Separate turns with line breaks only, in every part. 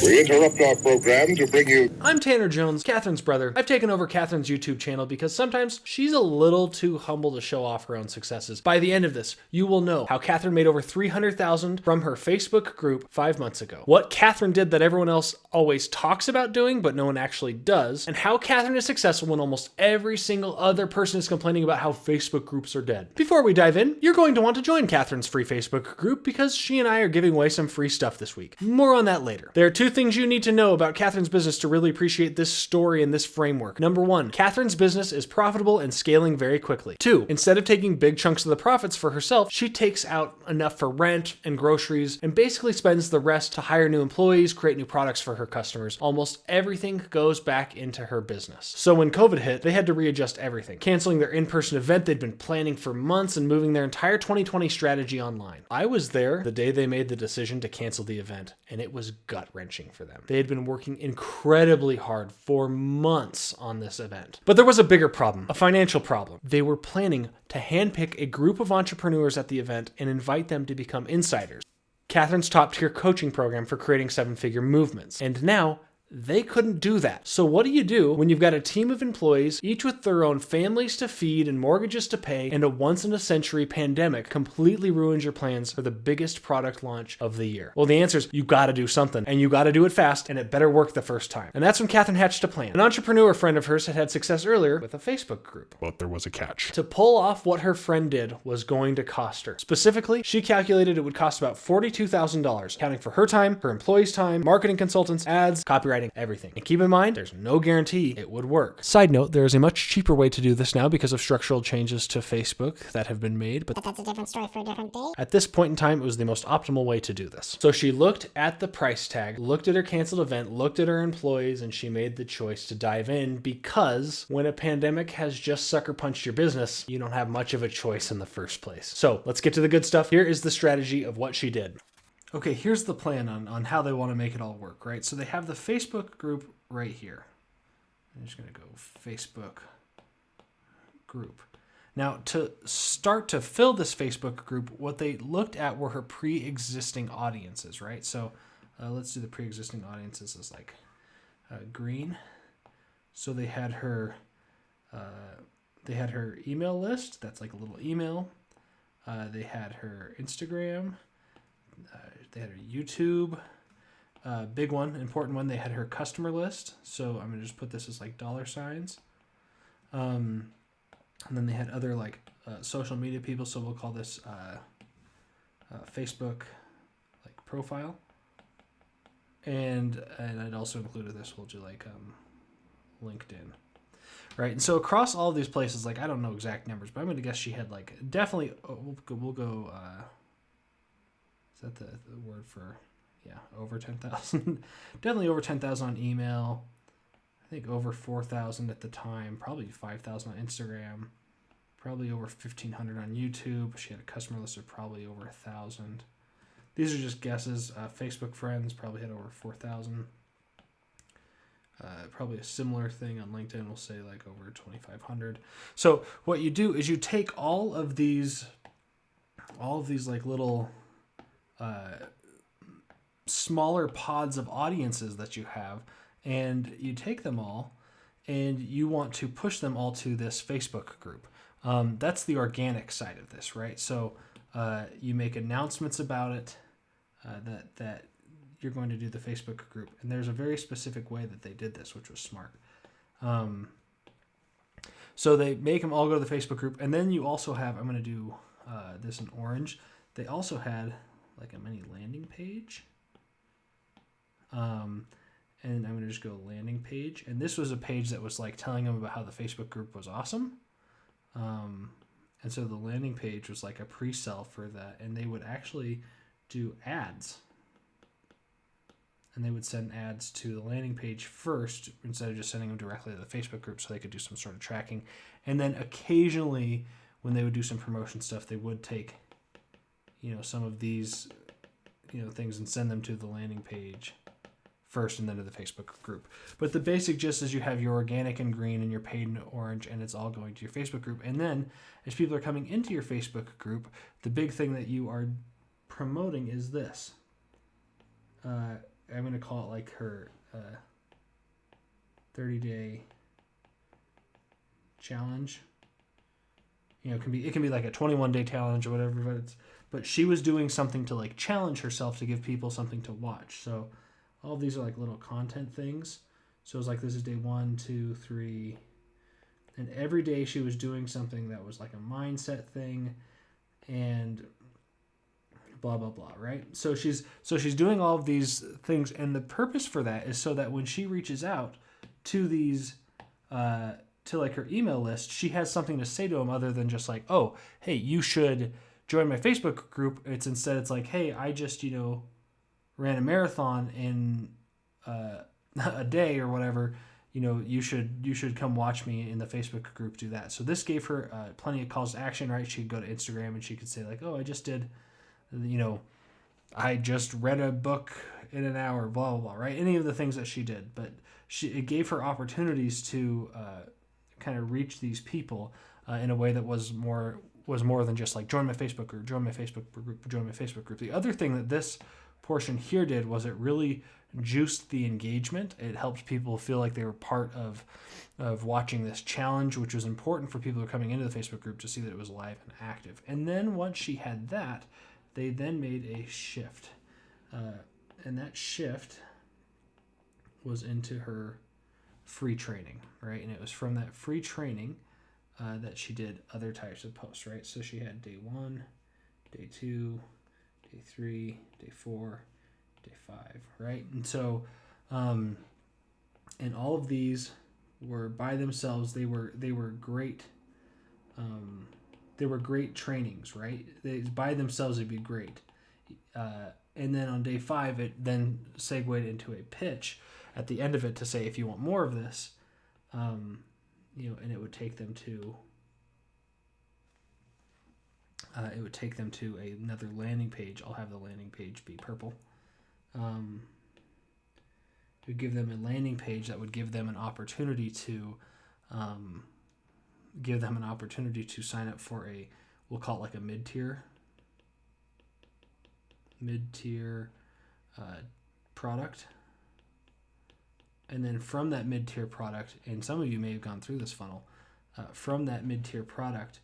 We interrupt our program to bring you...
I'm Tanner Jones, Catherine's brother. I've taken over Catherine's YouTube channel because sometimes she's a little too humble to show off her own successes. By the end of this, you will know how Catherine made over $300,000 from her Facebook group 5 months ago, what Catherine did that everyone else always talks about doing but no one actually does, and how Catherine is successful when almost every single other person is complaining about how Facebook groups are dead. Before we dive in, you're going to want to join Catherine's free Facebook group because she and I are giving away some free stuff this week. More on that later. There are two things you need to know about Catherine's business to really appreciate this story and this framework. Number one, Catherine's business is profitable and scaling very quickly. Two, instead of taking big chunks of the profits for herself, she takes out enough for rent and groceries and basically spends the rest to hire new employees, create new products for her customers. Almost everything goes back into her business. So when COVID hit, they had to readjust everything, canceling their in-person event they'd been planning for months and moving their entire 2020 strategy online. I was there the day they made the decision to cancel the event, and it was gut-wrenching for them. They had been working incredibly hard for months on this event. But there was a bigger problem, a financial problem. They were planning to handpick a group of entrepreneurs at the event and invite them to become insiders. Catherine's top-tier coaching program for creating seven-figure movements. And now, they couldn't do that. So what do you do when you've got a team of employees, each with their own families to feed and mortgages to pay, and a once-in-a-century pandemic completely ruins your plans for the biggest product launch of the year? Well, the answer is you gotta do something, and you gotta do it fast, and it better work the first time. And that's when Catherine hatched a plan. An entrepreneur friend of hers had had success earlier with a Facebook group.
But there was a catch.
To pull off what her friend did was going to cost her. Specifically, she calculated it would cost about $42,000, accounting for her time, her employees' time, marketing consultants, ads, copywriting, everything. And keep in mind, there's no guarantee it would work. Side note, there is a much cheaper way to do this now because of structural changes to Facebook that have been made, but
that's a different story for a different day.
At this point in time, it was the most optimal way to do this. So she looked at the price tag, looked at her canceled event, looked at her employees, and she made the choice to dive in because when a pandemic has just sucker punched your business, you don't have much of a choice in the first place. So let's get to the good stuff. Here is the strategy of what she did. Okay, here's the plan on how they want to make it all work, right? So they have the Facebook group right here. I'm just going to go Facebook group. Now, to start to fill this Facebook group, what they looked at were her pre-existing audiences, right? So let's do the pre-existing audiences as like green. So they had her email list. That's like a little email. They had her Instagram. They had her YouTube, big one, important one. They had her customer list. So I'm going to just put this as like $signs. And then they had other like social media people. So we'll call this Facebook like profile. And I'd also included this. We'll do like LinkedIn. Right. And so across all of these places, like I don't know exact numbers, but I'm going to guess she had like definitely, we'll go is that the word for, yeah, over 10,000? Definitely over 10,000 on email. I think over 4,000 at the time. Probably 5,000 on Instagram. Probably over 1,500 on YouTube. She had a customer list of probably over 1,000. These are just guesses. Facebook friends probably had over 4,000. Probably a similar thing on LinkedIn. We'll say like over 2,500. So what you do is you take all of these like little smaller pods of audiences that you have, and you take them all and you want to push them all to this Facebook group. That's the organic side of this, right? So you make announcements about it that you're going to do the Facebook group, and there's a very specific way that they did this, which was smart. So they make them all go to the Facebook group, and then you also have, I'm going to do this in orange, they also had like a mini landing page. And I'm going to just go landing page. And this was a page that was like telling them about how the Facebook group was awesome. And so the landing page was like a pre-sell for that. And they would actually do ads. And they would send ads to the landing page first instead of just sending them directly to the Facebook group so they could do some sort of tracking. And then occasionally when they would do some promotion stuff, they would take some of these, things and send them to the landing page first and then to the Facebook group. But the basic gist is you have your organic in green and your paid in orange, and it's all going to your Facebook group. And then as people are coming into your Facebook group, the big thing that you are promoting is this. I'm going to call it like her 30-day challenge. You know, it can be like a 21-day challenge or whatever, but she was doing something to like challenge herself to give people something to watch. So all of these are like little content things. So it's like, this is day 1, 2, 3, and every day she was doing something that was like a mindset thing and blah, blah, blah, right? So she's doing all of these things, and the purpose for that is so that when she reaches out to these, to like her email list, she has something to say to them other than just like, oh, hey, you should join my Facebook group. It's like, hey, I just, ran a marathon in a day or whatever. You should come watch me in the Facebook group do that. So this gave her plenty of calls to action, right? She could go to Instagram and she could say like, oh, I just did, I just read a book in an hour, blah, blah, blah, right? Any of the things that she did. But it gave her opportunities to kind of reach these people in a way that was more than just like join my Facebook group, join my Facebook group, join my Facebook group. The other thing that this portion here did was it really juiced the engagement. It helped people feel like they were part of watching this challenge, which was important for people who are coming into the Facebook group to see that it was live and active. And then once she had that, they then made a shift. And that shift was into her free training, right? And it was from that free training that she did other types of posts, right? So she had day 1, day 2, day 3, day 4, day 5, right? And so, and all of these were by themselves. They were great. They were great trainings, right? By themselves, it'd be great. And then on day 5, it then segued into a pitch at the end of it to say, if you want more of this, and it would take them to another landing page. I'll have the landing page be purple. It would give them a landing page that would give them an opportunity to sign up for we'll call it like a mid-tier product. And then from that mid-tier product, and some of you may have gone through this funnel, from that mid-tier product,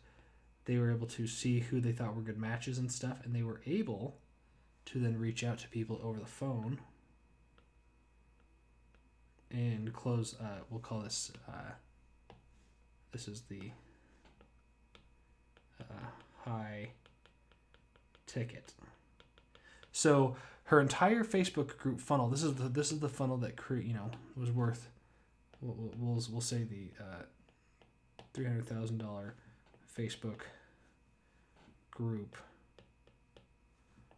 they were able to see who they thought were good matches and stuff, and they were able to then reach out to people over the phone and close, we'll call this, this is the high ticket. So her entire Facebook group funnel, this is the funnel that was worth, we'll say the $300,000 Facebook group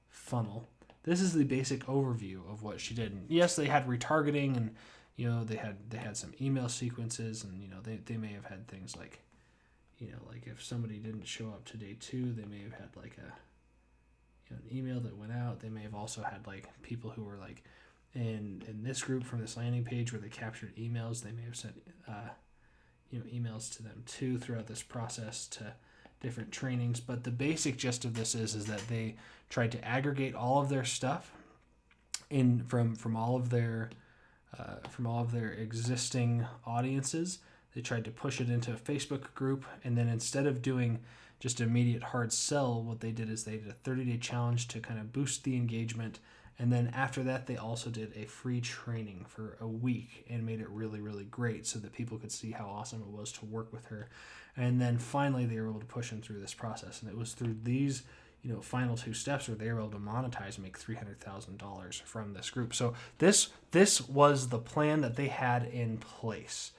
funnel. This is the basic overview of what she did. And yes, they had retargeting, and they had some email sequences, and they may have had things like, like if somebody didn't show up to day 2, they may have had like an email that went out. They may have also had like people who were like in this group from this landing page where they captured emails. They may have sent emails to them too throughout this process to different trainings. But the basic gist of this is that they tried to aggregate all of their stuff from all of their existing audiences. They tried to push it into a Facebook group, and then instead of doing just immediate hard sell, what they did is they did a 30-day challenge to kind of boost the engagement. And then after that, they also did a free training for a week and made it really, really great so that people could see how awesome it was to work with her. And then finally, they were able to push them through this process. And it was through these, final 2 steps where they were able to monetize and make $300,000 from this group. So this was the plan that they had in place.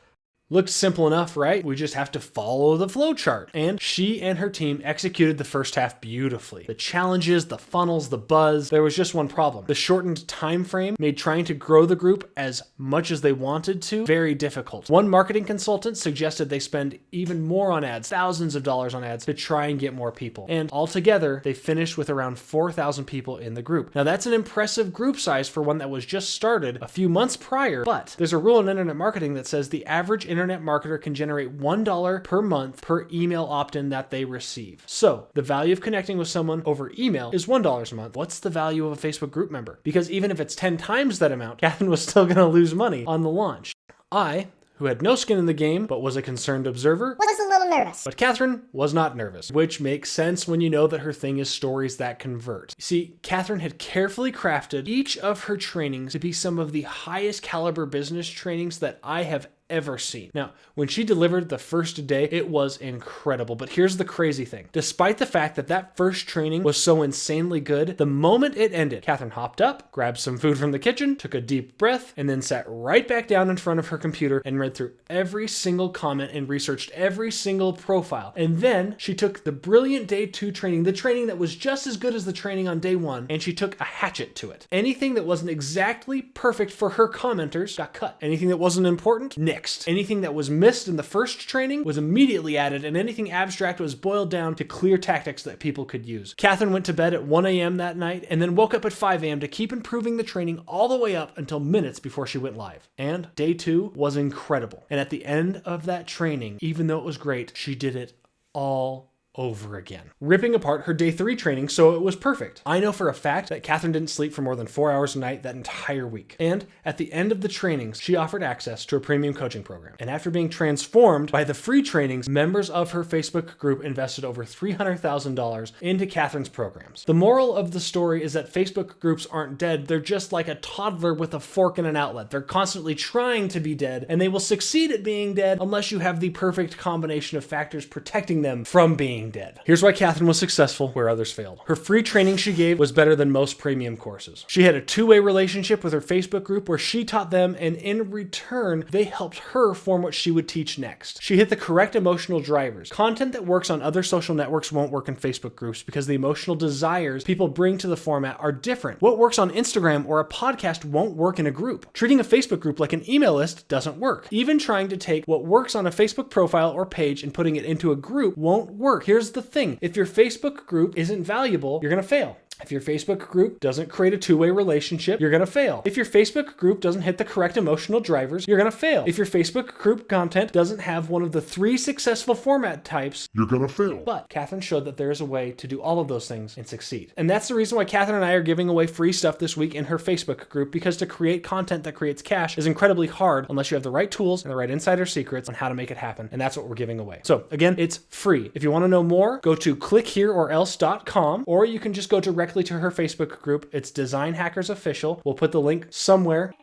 Looked simple enough, right? We just have to follow the flow chart. And she and her team executed the first half beautifully. The challenges, the funnels, the buzz. There was just one problem. The shortened time frame made trying to grow the group as much as they wanted to very difficult. One marketing consultant suggested they spend even more on ads, thousands of dollars on ads, to try and get more people. And altogether, they finished with around 4,000 people in the group. Now that's an impressive group size for one that was just started a few months prior, but there's a rule in internet marketing that says the average internet marketer can generate $1 per month per email opt-in that they receive. So the value of connecting with someone over email is $1 a month. What's the value of a Facebook group member? Because even if it's 10 times that amount, Catherine was still going to lose money on the launch. I, who had no skin in the game but was a concerned observer,
was a little nervous.
but Catherine was not nervous, which makes sense when you know that her thing is stories that convert. You see, Catherine had carefully crafted each of her trainings to be some of the highest caliber business trainings that I have ever seen. Now, when she delivered the first day, it was incredible. But here's the crazy thing. Despite the fact that that first training was so insanely good, the moment it ended, Catherine hopped up, grabbed some food from the kitchen, took a deep breath, and then sat right back down in front of her computer and read through every single comment and researched every single profile. And then she took the brilliant day 2 training, the training that was just as good as the training on day 1, and she took a hatchet to it. Anything that wasn't exactly perfect for her commenters got cut. Anything that wasn't important, nixed. Anything that was missed in the first training was immediately added, and anything abstract was boiled down to clear tactics that people could use. Catherine went to bed at 1 a.m. that night and then woke up at 5 a.m. to keep improving the training all the way up until minutes before she went live. And day 2 was incredible. And at the end of that training, even though it was great, she did it all over again, ripping apart her day 3 training so it was perfect. I know for a fact that Catherine didn't sleep for more than 4 hours a night that entire week. And at the end of the trainings, she offered access to a premium coaching program. And after being transformed by the free trainings, members of her Facebook group invested over $300,000 into Catherine's programs. The moral of the story is that Facebook groups aren't dead. They're just like a toddler with a fork and an outlet. They're constantly trying to be dead, and they will succeed at being dead unless you have the perfect combination of factors protecting them from being dead. Here's why Catherine was successful where others failed. Her free training she gave was better than most premium courses. She had a two-way relationship with her Facebook group where she taught them, and in return, they helped her form what she would teach next. She hit the correct emotional drivers. Content that works on other social networks won't work in Facebook groups because the emotional desires people bring to the format are different. What works on Instagram or a podcast won't work in a group. Treating a Facebook group like an email list doesn't work. Even trying to take what works on a Facebook profile or page and putting it into a group won't work. Here's the thing. If your Facebook group isn't valuable, you're going to fail. If your Facebook group doesn't create a two-way relationship, you're going to fail. If your Facebook group doesn't hit the correct emotional drivers, you're going to fail. If your Facebook group content doesn't have one of the 3 successful format types,
You're gonna fail.
but Catherine showed that there is a way to do all of those things and succeed. And that's the reason why Catherine and I are giving away free stuff this week in her Facebook group, because to create content that creates cash is incredibly hard unless you have the right tools and the right insider secrets on how to make it happen. And that's what we're giving away. So again, it's free. If you want to know more, go to clickhereorelse.com, or you can just go directly to her Facebook group. It's Design Hackers Official. We'll put the link somewhere.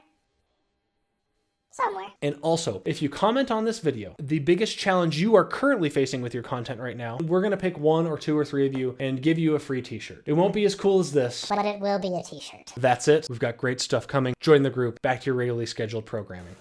And also, if you comment on this video, the biggest challenge you are currently facing with your content right now, we're going to pick 1 or 2 or 3 of you and give you a free t-shirt. It won't be as cool as this,
but it will be a t-shirt.
That's it. We've got great stuff coming. Join the group. Back to your regularly scheduled programming.